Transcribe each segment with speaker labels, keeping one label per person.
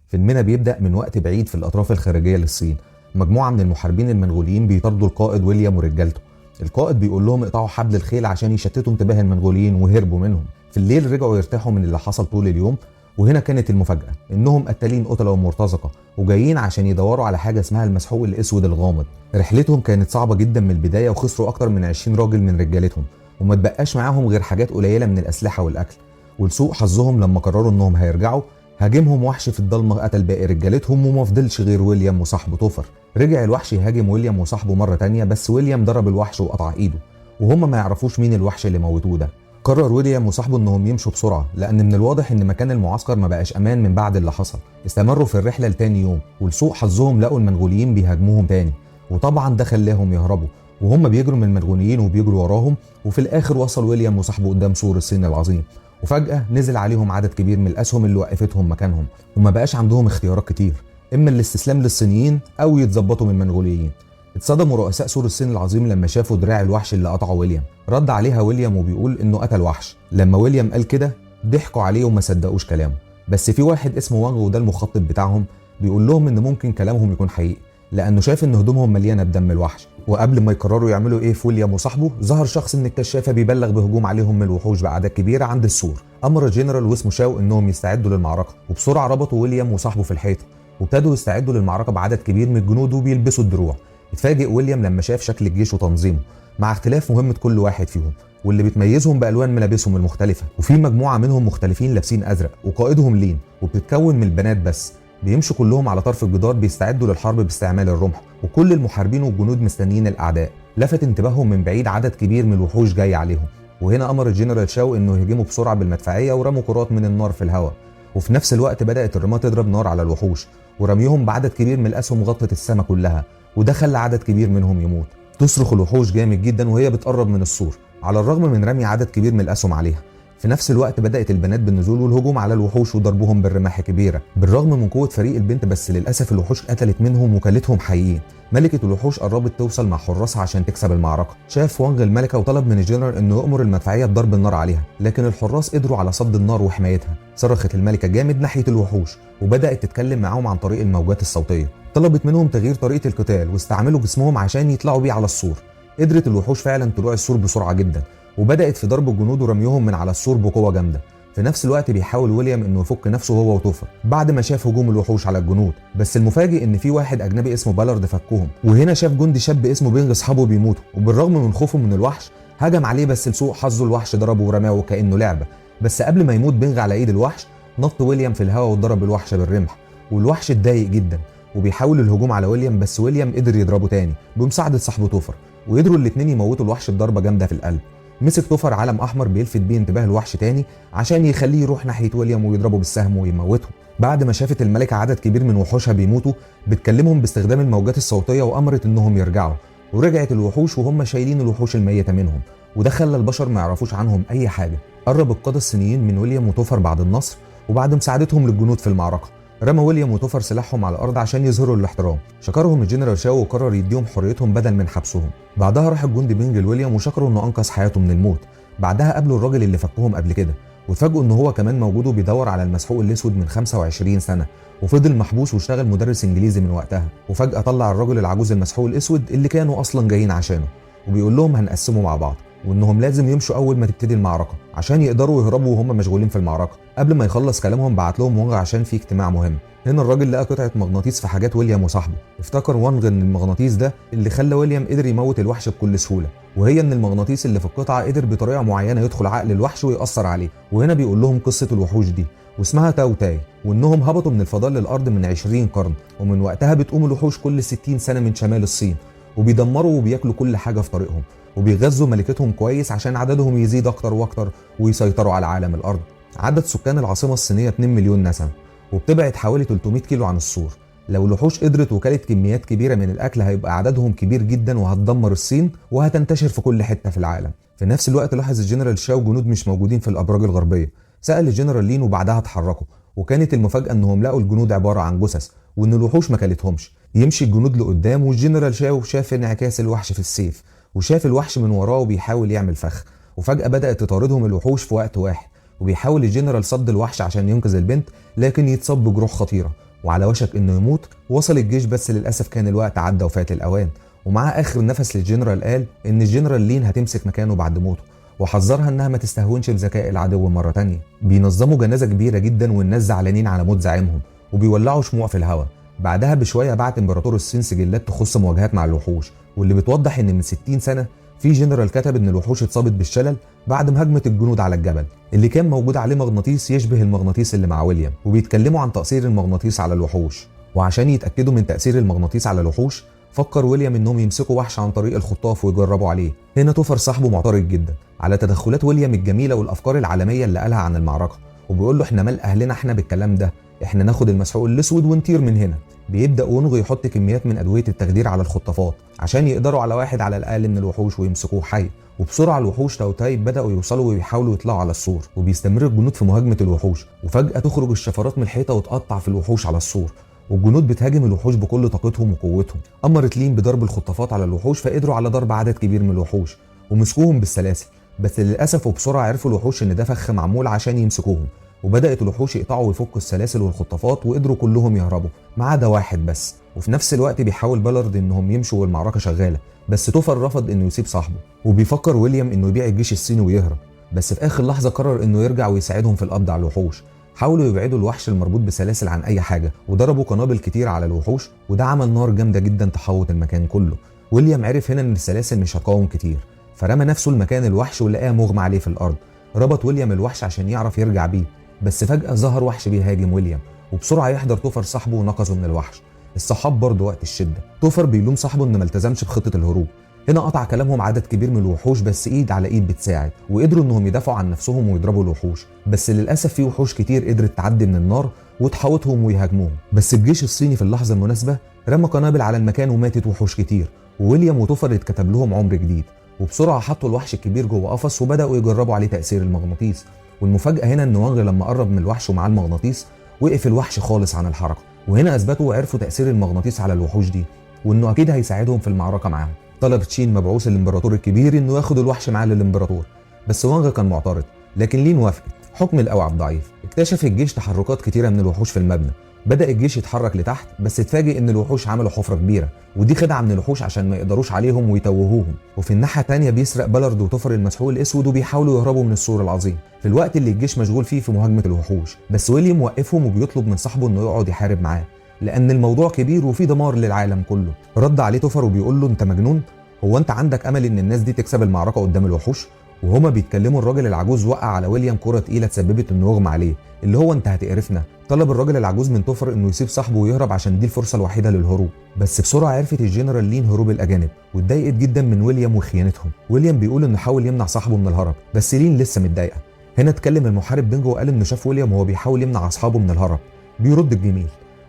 Speaker 1: فيلمنا بيبدأ من وقت بعيد في الأطراف الخارجية للصين. مجموعة من المحاربين المنغوليين بيطاردوا القائد ويليام ورجالته. القائد بيقول لهم اقطعوا حبل الخيل عشان يشتتوا انتباه المنغوليين وهربوا منهم. في الليل رجعوا يرتاحوا من اللي حصل طول اليوم، وهنا كانت المفاجأة انهم قتالين قتلة ومرتزقة وجايين عشان يدوروا على حاجة اسمها المسحوق الاسود الغامض. رحلتهم كانت صعبة جدا من البداية وخسروا اكتر من 20 راجل من رجالتهم، وما تبقاش معاهم غير حاجات قليلة من الأسلحة والأكل. ولسوء حظهم لما قرروا انهم هيرجعوا هاجمهم وحش في الضلمه قتل باقي رجالتهم وما فضلش غير ويليام وصاحبه توفر. رجع الوحش يهاجم ويليام وصاحبه مره تانية، بس ويليام ضرب الوحش وقطع ايده، وهم ما يعرفوش مين الوحش اللي موتوه ده. قرر ويليام وصاحبه انهم يمشوا بسرعه لان من الواضح ان مكان المعسكر ما بقاش امان من بعد اللي حصل. استمروا في الرحله لتاني يوم، ولسوء حظهم لقوا المنغوليين بيهاجموهم تاني، وطبعا ده خلاهم يهربوا، وهم بيجروا من المنغوليين وبيجروا وراهم. وفي الاخر وصل ويليام وصاحبه قدام سور الصين العظيم، وفجأة نزل عليهم عدد كبير من الأسهم اللي وقفتهم مكانهم، وما بقاش عندهم اختيارات كتير، إما الاستسلام للصينيين أو يتظبطوا من المنغوليين. اتصدموا رؤساء سور الصين العظيم لما شافوا دراع الوحش اللي قطعه ويليام. رد عليها ويليام وبيقول إنه قتل وحش. لما ويليام قال كده ضحكوا عليه وما صدقوش كلامه، بس في واحد اسمه وانغ وده المخطط بتاعهم بيقول لهم إن ممكن كلامهم يكون حقيقي، لأنه شاف إن هدومهم مليانة بدم الوحش. وقبل ما يقرروا يعملوا ايه في ويليام وصاحبه، ظهر شخص من الكشافه بيبلغ بهجوم عليهم من الوحوش باعداد كبيره عند السور. امر جنرال واسمه شاو انهم يستعدوا للمعركه، وبسرعه ربطوا ويليام وصاحبه في الحيطه وابتدوا يستعدوا للمعركه بعدد كبير من الجنود وبيلبسوا الدروع. اتفاجئ ويليام لما شاف شكل الجيش وتنظيمه مع اختلاف مهمه كل واحد فيهم، واللي بتميزهم بالوان ملابسهم المختلفه. وفي مجموعه منهم مختلفين لابسين ازرق وقائدهم لين، وبتتكون من البنات بس. بيمشوا كلهم على طرف الجدار بيستعدوا للحرب باستعمال الرمح، وكل المحاربين والجنود مستنيين الاعداء. لفت انتباههم من بعيد عدد كبير من الوحوش جاي عليهم، وهنا امر الجنرال شاو انه يهجموا بسرعه بالمدفعيه ورموا كرات من النار في الهواء. وفي نفس الوقت بدات الرماه تضرب نار على الوحوش، ورميهم بعدد كبير من الاسهم غطت السماء كلها، وده خلى عدد كبير منهم يموت. تصرخ الوحوش جامد جدا وهي بتقرب من السور على الرغم من رمي عدد كبير من الاسهم عليها. في نفس الوقت بدأت البنات بالنزول والهجوم على الوحوش وضربهم بالرماح كبيرة بالرغم من قوة فريق البنت، بس للأسف الوحوش قتلت منهم وكلتهم حيين. ملكة الوحوش قربت توصل مع حراسها عشان تكسب المعركة. شاف وانغ الملكة وطلب من الجنرال انه يأمر المدفعية بضرب النار عليها، لكن الحراس قدروا على صد النار وحمايتها. صرخت الملكة جامد ناحية الوحوش وبدأت تتكلم معاهم عن طريق الموجات الصوتية. طلبت منهم تغيير طريقة القتال واستعملوا جسمهم عشان يطلعوا بيه على السور. قدرت الوحوش فعلا طلوع السور بسرعة جدا، وبدأت في ضرب الجنود ورميهم من على السور بقوة جامدة. في نفس الوقت بيحاول ويليام انه يفك نفسه هو وتوفر بعد ما شاف هجوم الوحوش على الجنود، بس المفاجئ ان في واحد اجنبي اسمه بالارد فكهم. وهنا شاف جندي شاب اسمه بينغ اصحابه بيموتوا، وبالرغم من خوفه من الوحش هجم عليه، بس لسوء حظه الوحش ضربه ورماه كانه لعبه. بس قبل ما يموت بينغ على ايد الوحش نط ويليام في الهواء وضرب الوحش بالرمح، والوحش اتضايق جدا وبيحاول الهجوم على ويليام، بس ويليام قدر يضربه تاني بمساعده صاحبه توفر، وقدروا الاثنين يموتوا الوحش بضربه جامده في القلب. مسك توفر علم احمر بيلفت بيه انتباه الوحش تاني عشان يخليه يروح ناحيه ويليام ويضربه بالسهم ويموتهم. بعد ما شافت الملكه عدد كبير من وحوشها بيموتوا بتكلمهم باستخدام الموجات الصوتيه وامرت انهم يرجعوا، ورجعت الوحوش وهم شايلين الوحوش الميته منهم، وده خلى البشر ما يعرفوش عنهم اي حاجه. قرب القاده الصينيين من ويليام وتوفر بعد النصر وبعد مساعدتهم للجنود في المعركه. رمى ويليام وتوفر سلاحهم على الارض عشان يظهروا الاحترام. شكرهم الجنرال شاو وقرر يديهم حريتهم بدل من حبسهم. بعدها راح الجندي بينج لويليام وشكروا انه انقذ حياته من الموت. بعدها قابلوا الراجل اللي فكهم قبل كده واتفاجئوا ان هو كمان موجود وبيدور على المسحوق الاسود من 25 سنه، وفضل محبوس واشتغل مدرس انجليزي من وقتها. وفجاه طلع الراجل العجوز المسحوق الاسود اللي كانوا اصلا جايين عشانه، وبيقول لهم هنقسمه مع بعض وانهم لازم يمشوا اول ما تبتدي المعركه عشان يقدروا يهربوا وهم مشغولين في المعركه. قبل ما يخلص كلامهم بعت لهم وانغ عشان في اجتماع مهم. هنا الراجل لقى قطعه مغناطيس في حاجات ويليام وصاحبه. افتكر وانغ ان المغناطيس ده اللي خلى ويليام قدر يموت الوحش بكل سهوله، وهي ان المغناطيس اللي في القطعه قدر بطريقه معينه يدخل عقل الوحش ويأثر عليه. وهنا بيقول لهم قصه الوحوش دي واسمها تاو تاي، وانهم هبطوا من الفضاء للارض من 20 قرن، ومن وقتها بتقوم الوحوش كل 60 سنه من شمال الصين، وبيدمروا وبياكلوا كل حاجه في طريقهم، وبيغذوا ملكتهم كويس عشان عددهم يزيد اكتر واكتر ويسيطروا على عالم الارض. عدد سكان العاصمه الصينيه 2 مليون نسمه، وبتبعد حوالي 300 كيلو عن السور. لو الوحوش قدرت وكلت كميات كبيره من الاكل هيبقى عددهم كبير جدا وهتدمر الصين وهتنتشر في كل حته في العالم. في نفس الوقت لاحظ الجنرال شاو جنود مش موجودين في الابراج الغربيه. سال الجنرال لين وبعدها اتحركوا، وكانت المفاجاه انهم لقوا الجنود عباره عن جثث وان الوحوش ما كلتهمش. يمشي الجنود لقدام والجنرال شاو شاف انعكاس الوحش في السيف، وشاف الوحش من وراه وبيحاول يعمل فخ، وفجاه بدات تطاردهم الوحوش في وقت واحد. وبيحاول الجنرال صد الوحش عشان ينقذ البنت، لكن يتصاب بجروح خطيره وعلى وشك انه يموت. وصل الجيش بس للاسف كان الوقت عدى وفات الاوان، ومعاه اخر نفس للجنرال قال ان الجنرال لين هتمسك مكانه بعد موته، وحذرها انها ما تستهونش بذكاء العدو مره تانية. بينظموا جنازه كبيره جدا والناس زعلانين على موت زعيمهم، وبيولعوا شموع في الهواء. بعدها بشويه بعت امبراطور الصين سجلات تخص مواجهات مع الوحوش، واللي بتوضح ان من 60 سنه في جنرال كتب ان الوحوش اتصابت بالشلل بعد مهاجمه الجنود على الجبل اللي كان موجود عليه مغناطيس يشبه المغناطيس اللي مع ويليام، وبيتكلموا عن تأثير المغناطيس على الوحوش. وعشان يتأكدوا من تأثير المغناطيس على الوحوش فكر ويليام انهم يمسكوا وحش عن طريق الخطاف ويجربوا عليه. هنا توفر صاحبه معترض جدا على تدخلات ويليام الجميله والافكار العالميه اللي قالها عن المعركه، وبيقول له احنا مال اهلنا احنا بالكلام ده، احنا ناخد المسحوق الاسود ونطير من هنا. بيبدا وونغ يحط كميات من ادويه التخدير على الخطافات عشان يقدروا على واحد على الاقل من الوحوش ويمسكوه حي. وبسرعه الوحوش تاوتاي بداوا يوصلوا ويحاولوا يطلعوا على السور، وبيستمر الجنود في مهاجمه الوحوش، وفجاه تخرج الشفرات من الحيطه وتقطع في الوحوش على السور، والجنود بتهاجم الوحوش بكل طاقتهم وقوتهم. امرت لين بضرب الخطافات على الوحوش فقدروا على ضرب عدد كبير من الوحوش ومسكوهم بالسلاسل، بس للاسف وبسرعه عرفوا الوحوش ان ده فخ معمول عشان يمسكوهم، وبدات الوحوش يقطعوا ويفكوا السلاسل والخطافات وقدروا كلهم يهربوا ما عدا واحد بس. وفي نفس الوقت بيحاول بالارد انهم يمشوا والمعركه شغاله، بس توفر رفض انه يسيب صاحبه، وبيفكر ويليام انه يبيع الجيش الصيني ويهرب، بس في اخر لحظه قرر انه يرجع ويساعدهم في القبض على الوحوش. حاولوا يبعدوا الوحش المربوط بسلاسل عن اي حاجه وضربوا قنابل كتير على الوحوش، وده عمل نار جامده جدا تحوط المكان كله. ويليام عرف هنا ان السلاسل مش هتقاوم كتير، فرمى نفسه لمكان الوحش ولقاه مغمى عليه في الارض. ربط ويليام الوحش عشان يعرف يرجع بيه، بس فجاه ظهر وحش بيهاجم ويليام، وبسرعه يحضر توفر صاحبه ونقذه من الوحش. الصحاب برضه وقت الشده توفر بيلوم صاحبه انه ما التزمش بخطه الهروب. هنا قطع كلامهم عدد كبير من الوحوش، بس ايد على ايد بتساعد، وقدروا انهم يدافعوا عن نفسهم ويضربوا الوحوش، بس للاسف في وحوش كتير قدرت تعدي من النار وتحاوطهم ويهاجموهم. بس الجيش الصيني في اللحظه المناسبه رمى قنابل على المكان وماتت وحوش كتير، وويليام وتوفر اتكتب لهم عمر جديد. وبسرعه حطوا الوحش الكبير جوه قفص وبداوا يجربوا عليه تاثير المغناطيس. والمفاجاه هنا ان وانغ لما قرب من الوحش ومعاه المغناطيس وقف الوحش خالص عن الحركه، وهنا اثبتوا وعرفوا تاثير المغناطيس على الوحوش دي وانه اكيد هيساعدهم في المعركه معاهم. طلب تشين مبعوث الامبراطور الكبير انه ياخد الوحش معاه للامبراطور، بس وانغ كان معترض، لكن لين وافقت حكم القوي الضعيف. اكتشف الجيش تحركات كتيره من الوحوش في المبنى، بدا الجيش يتحرك لتحت، بس اتفاجئ ان الوحوش عملوا حفره كبيره، ودي خدعه من الوحوش عشان ما يقدروش عليهم ويتوهوهم. وفي الناحيه الثانيه بيسرق بالارد وتوفر المسحوق الاسود وبيحاولوا يهربوا من السور العظيم في الوقت اللي الجيش مشغول فيه في مهاجمه الوحوش. بس ويليام وقفهم وبيطلب من صاحبه انه يقعد يحارب معاه لان الموضوع كبير وفي دمار للعالم كله. رد عليه توفر وبيقول له انت مجنون، هو انت عندك امل ان الناس دي تكسب المعركه قدام الوحوش؟ وهما بيتكلموا الراجل العجوز وقع على ويليام كره تقيله تسببت انه يغمى عليه، اللي هو انت هتقرفنا. طلب الراجل العجوز من توفر انه يسيب صاحبه ويهرب عشان دي الفرصه الوحيده للهروب، بس بسرعه عرفت الجنرال لين هروب الاجانب واتضايقت جدا من ويليام وخيانتهم. ويليام بيقول انه حاول يمنع صاحبه من الهرب، بس لين لسه متضايقه. هنا اتكلم المحارب بينجو وقال انه شاف ويليام وهو بيحاول يمنع اصحابه من الهرب. بيرد الجميل،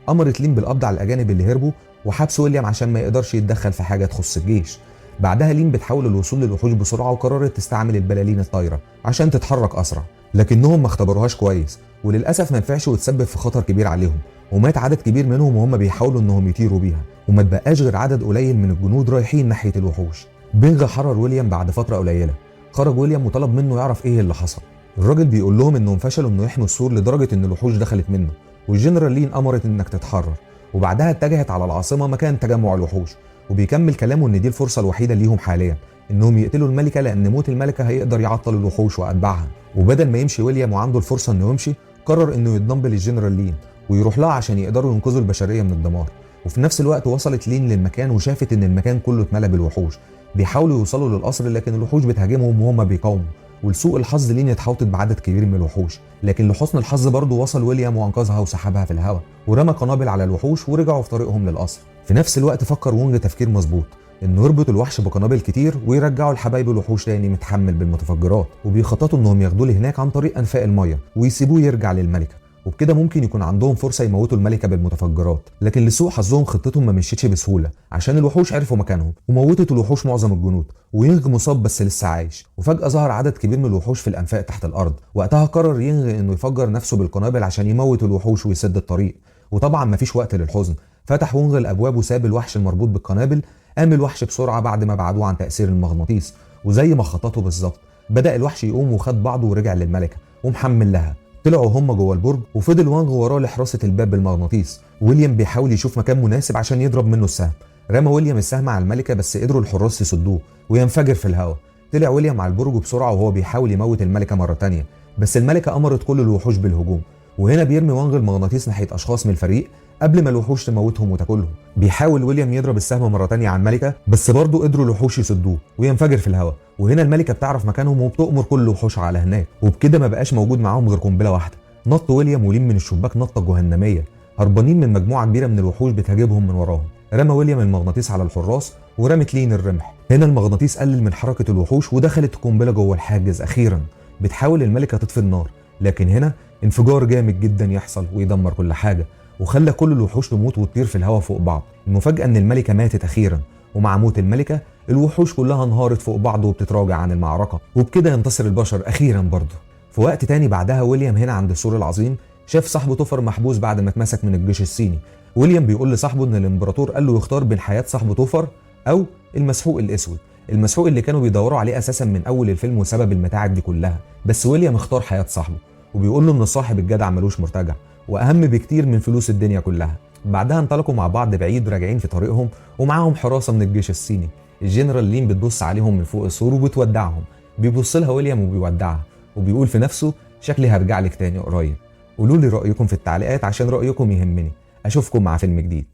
Speaker 1: امرت لين بالقبض على الاجانب اللي هربوا وحبس ويليام عشان ما يقدرش يتدخل في حاجه تخص الجيش. بعدها لين بتحاول الوصول للوحوش بسرعه وقررت تستعمل البلالين الطايره عشان تتحرك اسرع، لكنهم ما اختبروهاش كويس وللاسف ما نفعش وتسبب في خطر كبير عليهم، ومات عدد كبير منهم وهم بيحاولوا انهم يطيروا بيها، وما تبقاش غير عدد قليل من الجنود رايحين ناحيه الوحوش. بينغ حرر ويليام بعد فتره قليله. خرج ويليام وطلب منه يعرف ايه اللي حصل. الراجل بيقول لهم انهم فشلوا انه يحموا السور لدرجه ان الوحوش دخلت منه، والجنرال لين امرت انك تتحرر، وبعدها اتجهت على العاصمه مكان تجمع الوحوش. وبيكمل كلامه ان دي الفرصه الوحيده ليهم حاليا انهم يقتلوا الملكه، لان موت الملكه هيقدر يعطل الوحوش واتباعها. وبدل ما يمشي ويليام وعنده الفرصه انه يمشي، قرر انه يتضم للجنرال لين ويروح لها عشان يقدروا ينقذوا البشريه من الدمار. وفي نفس الوقت وصلت لين للمكان وشافت ان المكان كله اتملى بالوحوش، بيحاولوا يوصلوا للقصر لكن الوحوش بتهاجمهم وهم بيقاوموا. ولسوء الحظ لين اتحوطت بعدد كبير من الوحوش، لكن لحسن الحظ برضه وصل ويليام وانقذها وسحبها في الهواء ورمى قنابل على الوحوش ورجعوا في طريقهم للقصر. في نفس الوقت فكر وونغ تفكير مظبوط انه يربط الوحش بقنابل كتير ويرجعوا الحبايب الوحوش تاني متحمل بالمتفجرات، وبيخططوا انهم ياخدوه لهناك عن طريق انفاق الميه ويسيبوه يرجع للملكه، وبكده ممكن يكون عندهم فرصه يموتوا الملكه بالمتفجرات. لكن لسوء حظهم خطتهم ما مشيتش بسهوله عشان الوحوش عرفوا مكانهم وموتت الوحوش معظم الجنود، وينغ مصاب بس لسه عايش. وفجاه ظهر عدد كبير من الوحوش في الانفاق تحت الارض، وقتها قرر ينغ انه يفجر نفسه بالقنابل عشان يموت الوحوش ويسد الطريق. وطبعا مفيش وقت للحزن، فتح وونغ الابواب وساب الوحش المربوط بالقنابل. قام الوحش بسرعه بعد ما بعدوه عن تاثير المغناطيس، وزي ما خططوا بالظبط بدا الوحش يقوم وخد بعضه ورجع للملكه ومحمل لها. طلعوا هم جوه البرج وفضل وانغ وراه لحراسه الباب بالمغناطيس، ويليام بيحاول يشوف مكان مناسب عشان يضرب منه السهم. رمى ويليام السهم على الملكه بس قدروا الحراس يصدوه وينفجر في الهواء. طلع ويليام على البرج بسرعه وهو بيحاول يموت الملكه مره تانية، بس الملكه امرت كل الوحوش بالهجوم. وهنا بيرمي وانغ المغناطيس ناحيه اشخاص من الفريق قبل ما الوحوش تموتهم وتاكلهم. بيحاول ويليام يضرب السهم مره تانية على الملكه بس برضه قدروا الوحوش يصدوه وينفجر في الهواء. وهنا الملكه بتعرف مكانهم وبتؤمر كل الوحوش على هناك، وبكده ما بقاش موجود معاهم غير قنبله واحده. نط ويليام وليم من الشباك نطه جهنميه، هربانين من مجموعه كبيره من الوحوش بتهاجمهم من وراهم. رمى ويليام المغناطيس على الحراس ورمت لين الرمح. هنا المغناطيس قلل من حركه الوحوش ودخلت القنبله جوه الحاجز. اخيرا بتحاول الملكه تطفي النار، لكن هنا انفجار جامد جدا يحصل ويدمر كل حاجه وخلى كل الوحوش تموت وتطير في الهواء فوق بعض. المفاجاه ان الملكه ماتت اخيرا، ومع موت الملكه الوحوش كلها انهارت فوق بعض وبتتراجع عن المعركه، وبكده ينتصر البشر اخيرا برضه. في وقت تاني بعدها ويليام هنا عند السور العظيم شاف صاحبه توفر محبوس بعد ما اتمسك من الجيش الصيني. ويليام بيقول لصاحبه ان الامبراطور قال له يختار بين حياه صاحبه توفر او المسحوق الاسود، المسحوق اللي كانوا بيدوروا عليه اساسا من اول الفيلم وسبب المتاعب دي كلها. بس ويليام اختار حياه صاحبه وبيقول له ان صاحب الجدع ملوش مرتجع واهم بكتير من فلوس الدنيا كلها. بعدها انطلقوا مع بعض بعيد راجعين في طريقهم ومعاهم حراسه من الجيش الصيني. الجنرال لين بتبص عليهم من فوق السور وبتودعهم، بيبص لها ويليام وبيودعها وبيقول في نفسه شكلي هرجع لك تاني قريب. قولوا لي رايكم في التعليقات عشان رايكم يهمني. اشوفكم مع فيلم جديد.